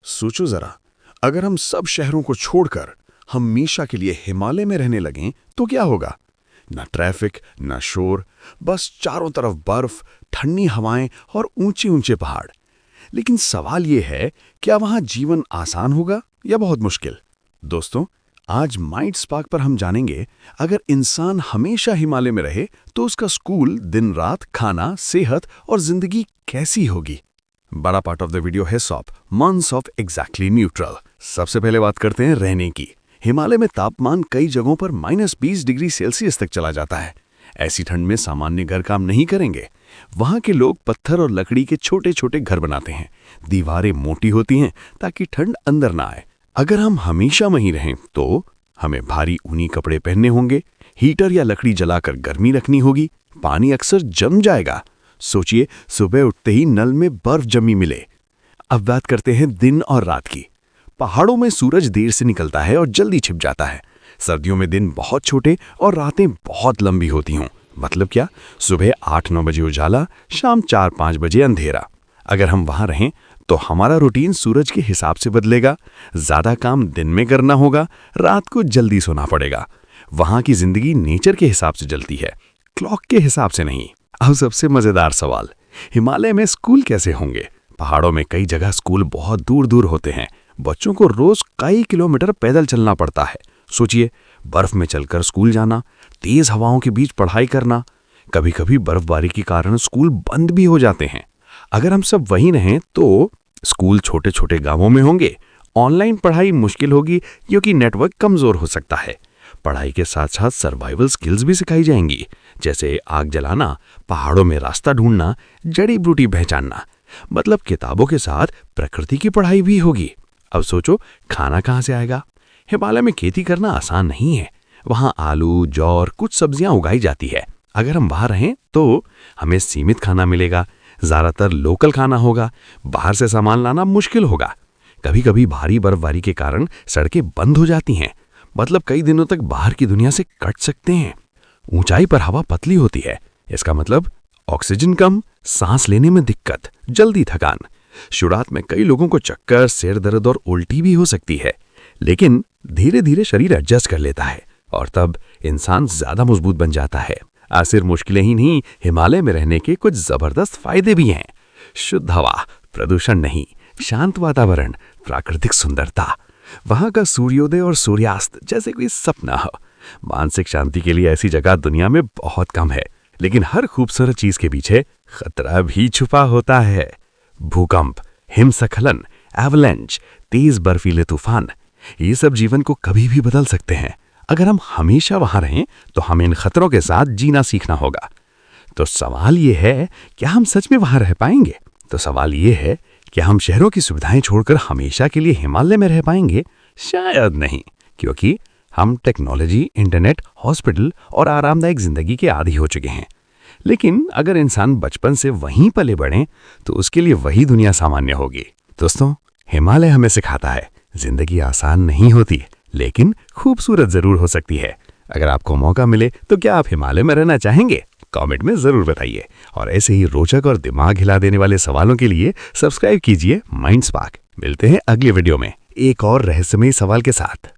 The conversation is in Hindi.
सोचो जरा, अगर हम सब शहरों को छोड़कर हमेशा के लिए हिमालय में रहने लगें तो क्या होगा। ना ट्रैफिक, ना शोर, बस चारों तरफ बर्फ, ठंडी हवाएं और ऊंचे ऊंचे पहाड़। लेकिन सवाल यह है, क्या वहां जीवन आसान होगा या बहुत मुश्किल। दोस्तों, आज माइंड स्पार्क पर हम जानेंगे, अगर इंसान हमेशा हिमालय में रहे तो उसका स्कूल, दिन रात, खाना, सेहत और जिंदगी कैसी होगी। बड़ा पार्ट ऑफ द वीडियो है shop months of exactly neutral. सबसे पहले बात करते हैं रहने की। हिमालय में तापमान कई जगहों पर -20 डिग्री सेल्सियस तक चला जाता है। ऐसी ठंड में सामान्य घर काम नहीं करेंगे। वहां के लोग पत्थर और लकड़ी के छोटे छोटे घर बनाते हैं। दीवारें मोटी होती हैं ताकि ठंड अंदर ना आए। अगर हम हमेशा वहीं रहें तो हमें भारी ऊनी कपड़े पहनने होंगे, हीटर या लकड़ी जलाकर गर्मी रखनी होगी, पानी अक्सर जम जाएगा। सोचिए, सुबह उठते ही नल में बर्फ जमी मिले। अब बात करते हैं दिन और रात की। पहाड़ों में सूरज देर से निकलता है और जल्दी छिप जाता है। सर्दियों में दिन बहुत छोटे और रातें बहुत लंबी होती हों। मतलब क्या, सुबह 8-9 बजे उजाला, शाम 4-5 बजे अंधेरा। अगर हम वहां रहें तो हमारा रूटीन सूरज के हिसाब से बदलेगा। ज्यादा काम दिन में करना होगा, रात को जल्दी सोना पड़ेगा। वहां की जिंदगी नेचर के हिसाब से चलती है, क्लॉक के हिसाब से नहीं। अब सबसे मजेदार सवाल, हिमालय में स्कूल कैसे होंगे। पहाड़ों में कई जगह स्कूल बहुत दूर दूर होते हैं। बच्चों को रोज कई किलोमीटर पैदल चलना पड़ता है। सोचिए, बर्फ में चलकर स्कूल जाना, तेज हवाओं के बीच पढ़ाई करना। कभी कभी बर्फबारी के कारण स्कूल बंद भी हो जाते हैं। अगर हम सब वहीं रहें तो स्कूल छोटे छोटे गांवों में होंगे। ऑनलाइन पढ़ाई मुश्किल होगी क्योंकि नेटवर्क कमजोर हो सकता है। पढ़ाई के साथ साथ सर्वाइवल स्किल्स भी सिखाई जाएंगी, जैसे आग जलाना, पहाड़ों में रास्ता ढूंढना, जड़ी बूटी पहचानना। मतलब किताबों के साथ प्रकृति की पढ़ाई भी होगी। अब सोचो, खाना कहाँ से आएगा। हिमालय में खेती करना आसान नहीं है। वहाँ आलू, जौ, कुछ सब्जियां उगाई जाती है। अगर हम बाहर रहें तो हमें सीमित खाना मिलेगा, ज्यादातर लोकल खाना होगा। बाहर से सामान लाना मुश्किल होगा। कभी कभी भारी बर्फबारी के कारण सड़कें बंद हो जाती हैं। मतलब कई दिनों तक बाहर की दुनिया से कट सकते हैं। ऊंचाई पर हवा पतली होती है। इसका मतलब ऑक्सीजन कम, सांस लेने में दिक्कत, जल्दी थकान। शुरुआत में कई लोगों को चक्कर, सिर दर्द और उल्टी भी हो सकती है, लेकिन धीरे धीरे शरीर एडजस्ट कर लेता है और तब इंसान ज्यादा मजबूत बन जाता है। सिर्फ मुश्किलें ही नहीं, हिमालय में रहने के कुछ जबरदस्त फायदे भी हैं। शुद्ध हवा, प्रदूषण नहीं, शांत वातावरण, प्राकृतिक सुंदरता। वहां का सूर्योदय और सूर्यास्त जैसे कोई सपना हो। मानसिक शांति के लिए ऐसी जगह दुनिया में बहुत कम है। लेकिन हर खूबसूरत चीज के पीछे खतरा भी छुपा होता है। भूकंप, हिमस्खलन, एवलांच, तेज बर्फीले तूफान, ये सब जीवन को कभी भी बदल सकते हैं। अगर हम हमेशा वहां रहें तो हमें इन खतरों के साथ जीना सीखना होगा। तो सवाल ये है, क्या हम सच में वहां रह पाएंगे। तो सवाल ये है, क्या हम शहरों की सुविधाएं छोड़कर हमेशा के लिए हिमालय में रह पाएंगे। शायद नहीं, क्योंकि हम टेक्नोलॉजी, इंटरनेट, हॉस्पिटल और आरामदायक जिंदगी के आदी हो चुके हैं। लेकिन अगर इंसान बचपन से वहीं पले बढ़े तो उसके लिए वही दुनिया सामान्य होगी। दोस्तों, हिमालय हमें सिखाता है, जिंदगी आसान नहीं होती, लेकिन खूबसूरत जरूर हो सकती है। अगर आपको मौका मिले तो क्या आप हिमालय में रहना चाहेंगे? कमेंट में जरूर बताइए। और ऐसे ही रोचक और दिमाग हिला देने वाले सवालों के लिए सब्सक्राइब कीजिए माइंड स्पार्क। मिलते हैं अगले वीडियो में एक और रहस्यमयी सवाल के साथ।